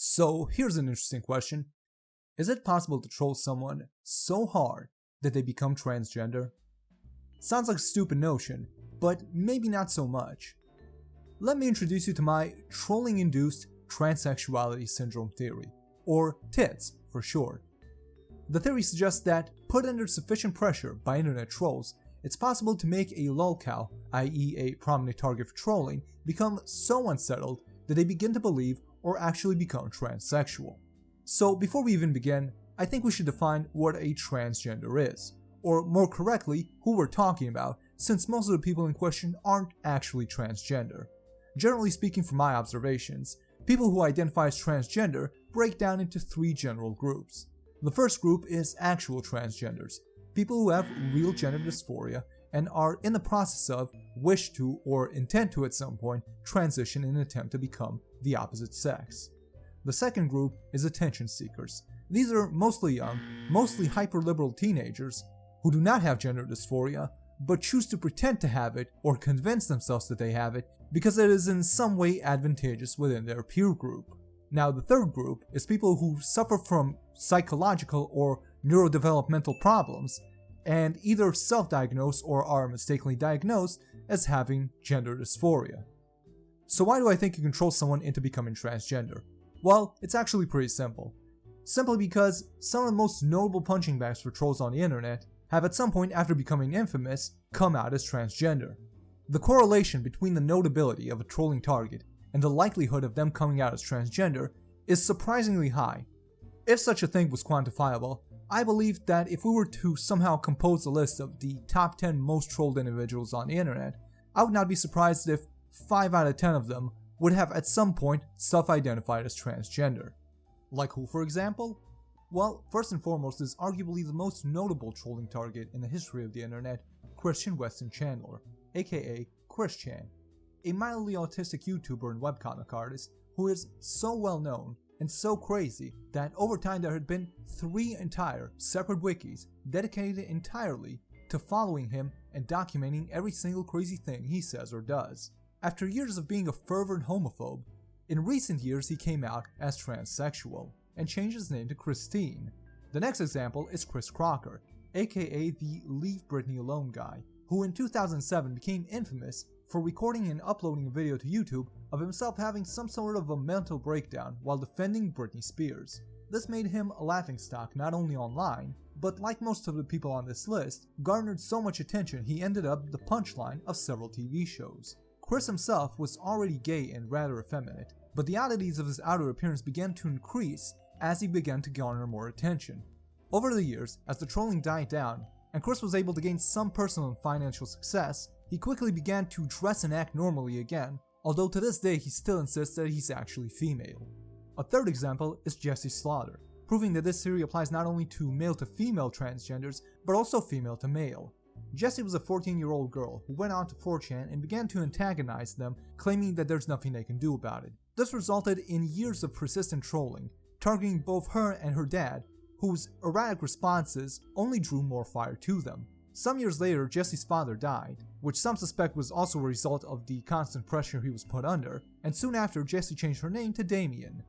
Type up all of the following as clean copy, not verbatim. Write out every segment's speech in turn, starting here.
So here's an interesting question. Is it possible to troll someone so hard that they become transgender? Sounds like a stupid notion, but maybe not so much. Let me introduce you to my trolling-induced transsexuality syndrome theory, or TITS for short. The theory suggests that, put under sufficient pressure by internet trolls, it's possible to make a lolcow, i.e. a prominent target for trolling, become so unsettled that they begin to believe or actually become transsexual. So before we even begin, I think we should define what a transgender is, or more correctly, who we're talking about, since most of the people in question aren't actually transgender. Generally speaking, from my observations, people who identify as transgender break down into three general groups. The first group is actual transgenders, people who have real gender dysphoria and are in the process of, wish to, or intend to at some point, transition in an attempt to become the opposite sex. The second group is attention seekers. These are mostly young, mostly hyper-liberal teenagers who do not have gender dysphoria, but choose to pretend to have it or convince themselves that they have it because it is in some way advantageous within their peer group. Now, the third group is people who suffer from psychological or neurodevelopmental problems and either self-diagnose or are mistakenly diagnosed as having gender dysphoria. So why do I think you can troll someone into becoming transgender? Well, it's actually pretty simple. Simply because some of the most notable punching bags for trolls on the internet have at some point after becoming infamous come out as transgender. The correlation between the notability of a trolling target and the likelihood of them coming out as transgender is surprisingly high. If such a thing was quantifiable, I believe that if we were to somehow compose a list of the top 10 most trolled individuals on the internet, I would not be surprised if 5 out of 10 of them would have at some point self-identified as transgender. Like who, for example? Well, first and foremost is arguably the most notable trolling target in the history of the internet, Christian Weston Chandler, aka Christian, a mildly autistic YouTuber and webcomic artist who is so well known and so crazy that over time there had been 3 entire separate wikis dedicated entirely to following him and documenting every single crazy thing he says or does. After years of being a fervent homophobe, in recent years he came out as transsexual and changed his name to Christine. The next example is Chris Crocker, aka the Leave Britney Alone guy, who in 2007 became infamous for recording and uploading a video to YouTube of himself having some sort of a mental breakdown while defending Britney Spears. This made him a laughingstock not only online, but like most of the people on this list, garnered so much attention he ended up the punchline of several TV shows. Chris himself was already gay and rather effeminate, but the oddities of his outer appearance began to increase as he began to garner more attention. Over the years, as the trolling died down, and Chris was able to gain some personal and financial success, he quickly began to dress and act normally again, although to this day he still insists that he's actually female. A third example is Jessie Slaughter, proving that this theory applies not only to male to female transgenders, but also female to male. Jessie was a 14-year-old girl who went on to 4chan and began to antagonize them, claiming that there's nothing they can do about it. This resulted in years of persistent trolling, targeting both her and her dad, whose erratic responses only drew more fire to them. Some years later, Jessie's father died, which some suspect was also a result of the constant pressure he was put under, and soon after Jessie changed her name to Damien.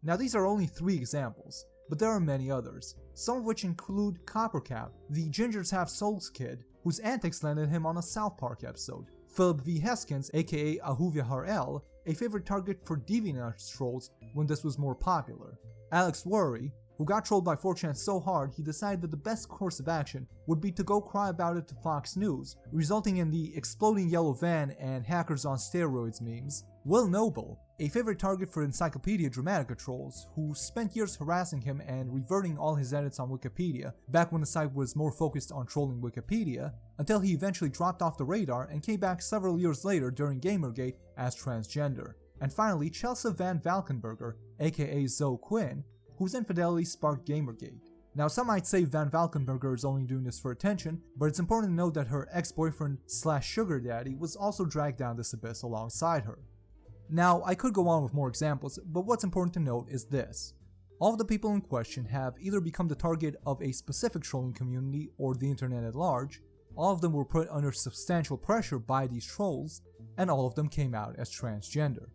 Now these are only 3 examples, but there are many others, some of which include Coppercap, the Gingers Have Souls kid, whose antics landed him on a South Park episode, Philip V. Heskins, aka Ahuvia Harel, a favorite target for DeviantArt trolls when this was more popular, Alex Worry, who got trolled by 4chan so hard he decided that the best course of action would be to go cry about it to Fox News, resulting in the exploding yellow van and hackers on steroids memes. Will Noble, a favorite target for Encyclopedia Dramatica trolls, who spent years harassing him and reverting all his edits on Wikipedia back when the site was more focused on trolling Wikipedia, until he eventually dropped off the radar and came back several years later during Gamergate as transgender. And finally, Chelsea Van Valkenburger, aka Zoe Quinn, whose infidelity sparked Gamergate. Now some might say Van Valkenburger is only doing this for attention, but it's important to note that her ex-boyfriend slash sugar daddy was also dragged down this abyss alongside her. Now I could go on with more examples, but what's important to note is this. All of the people in question have either become the target of a specific trolling community or the internet at large, all of them were put under substantial pressure by these trolls, and all of them came out as transgender.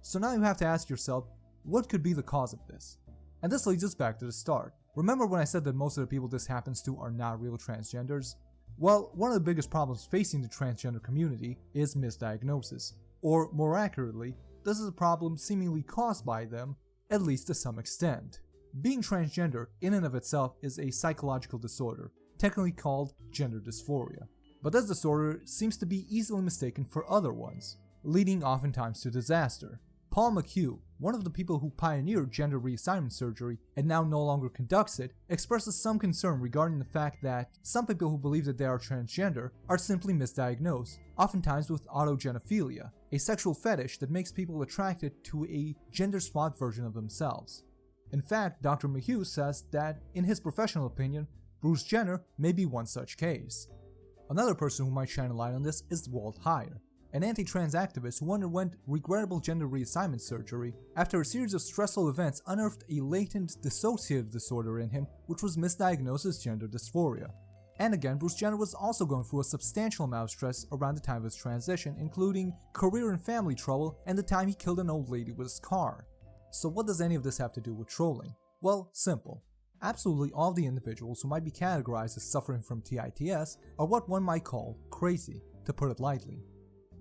So now you have to ask yourself, what could be the cause of this? And this leads us back to the start. Remember when I said that most of the people this happens to are not real transgenders? Well, one of the biggest problems facing the transgender community is misdiagnosis. Or more accurately, this is a problem seemingly caused by them, at least to some extent. Being transgender in and of itself is a psychological disorder, technically called gender dysphoria. But this disorder seems to be easily mistaken for other ones, leading oftentimes to disaster. Paul McHugh, one of the people who pioneered gender reassignment surgery and now no longer conducts it, expresses some concern regarding the fact that some people who believe that they are transgender are simply misdiagnosed, oftentimes with autogenophilia, a sexual fetish that makes people attracted to a gender-swapped version of themselves. In fact, Dr. McHugh says that, in his professional opinion, Bruce Jenner may be one such case. Another person who might shine a light on this is Walt Heyer, an anti-trans activist who underwent regrettable gender reassignment surgery after a series of stressful events unearthed a latent dissociative disorder in him, which was misdiagnosed as gender dysphoria. And again, Bruce Jenner was also going through a substantial amount of stress around the time of his transition, including career and family trouble and the time he killed an old lady with his car. So what does any of this have to do with trolling? Well, simple. Absolutely all of the individuals who might be categorized as suffering from TITS are what one might call crazy, to put it lightly.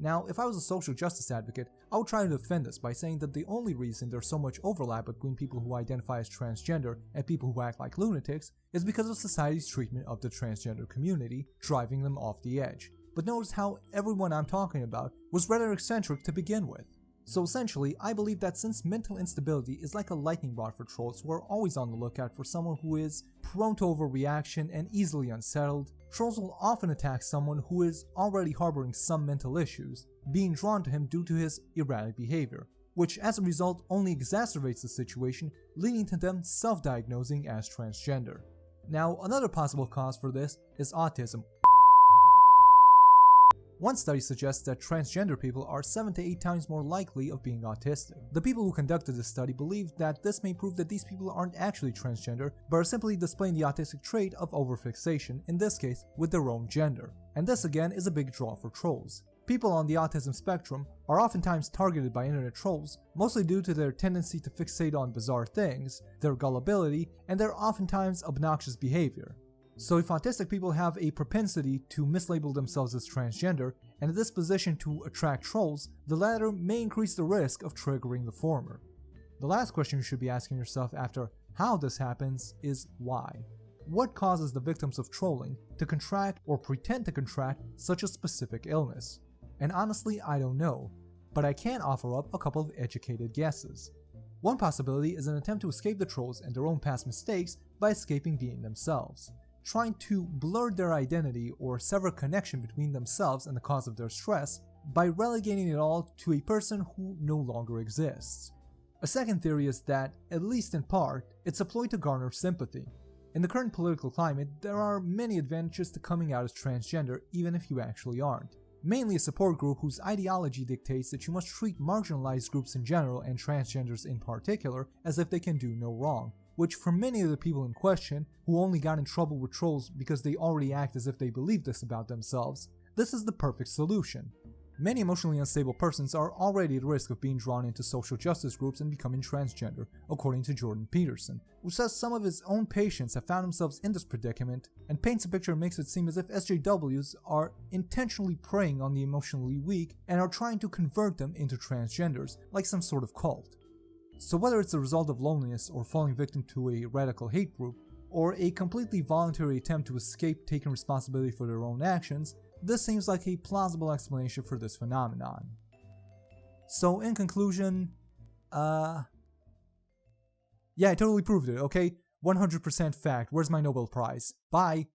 Now, if I was a social justice advocate, I would try to defend this by saying that the only reason there's so much overlap between people who identify as transgender and people who act like lunatics is because of society's treatment of the transgender community, driving them off the edge. But notice how everyone I'm talking about was rather eccentric to begin with. So essentially, I believe that since mental instability is like a lightning rod for trolls who are always on the lookout for someone who is prone to overreaction and easily unsettled, trolls will often attack someone who is already harboring some mental issues, being drawn to him due to his erratic behavior, which as a result only exacerbates the situation, leading to them self-diagnosing as transgender. Now, another possible cause for this is autism. One study suggests that transgender people are 7 to 8 times more likely of being autistic. The people who conducted this study believed that this may prove that these people aren't actually transgender, but are simply displaying the autistic trait of overfixation, in this case with their own gender. And this again is a big draw for trolls. People on the autism spectrum are oftentimes targeted by internet trolls, mostly due to their tendency to fixate on bizarre things, their gullibility, and their oftentimes obnoxious behavior. So if autistic people have a propensity to mislabel themselves as transgender and a disposition to attract trolls, the latter may increase the risk of triggering the former. The last question you should be asking yourself after how this happens is why. What causes the victims of trolling to contract or pretend to contract such a specific illness? And honestly, I don't know, but I can offer up a couple of educated guesses. One possibility is an attempt to escape the trolls and their own past mistakes by escaping being themselves, trying to blur their identity or sever connection between themselves and the cause of their stress by relegating it all to a person who no longer exists. A second theory is that, at least in part, it's a ploy to garner sympathy. In the current political climate, there are many advantages to coming out as transgender even if you actually aren't. Mainly a support group whose ideology dictates that you must treat marginalized groups in general and transgenders in particular as if they can do no wrong, which for many of the people in question, who only got in trouble with trolls because they already act as if they believe this about themselves, this is the perfect solution. Many emotionally unstable persons are already at risk of being drawn into social justice groups and becoming transgender, according to Jordan Peterson, who says some of his own patients have found themselves in this predicament and paints a picture that makes it seem as if SJWs are intentionally preying on the emotionally weak and are trying to convert them into transgenders, like some sort of cult. So whether it's the result of loneliness or falling victim to a radical hate group, or a completely voluntary attempt to escape taking responsibility for their own actions, this seems like a plausible explanation for this phenomenon. So in conclusion, yeah, I totally proved it, okay? 100% fact, where's my Nobel Prize? Bye!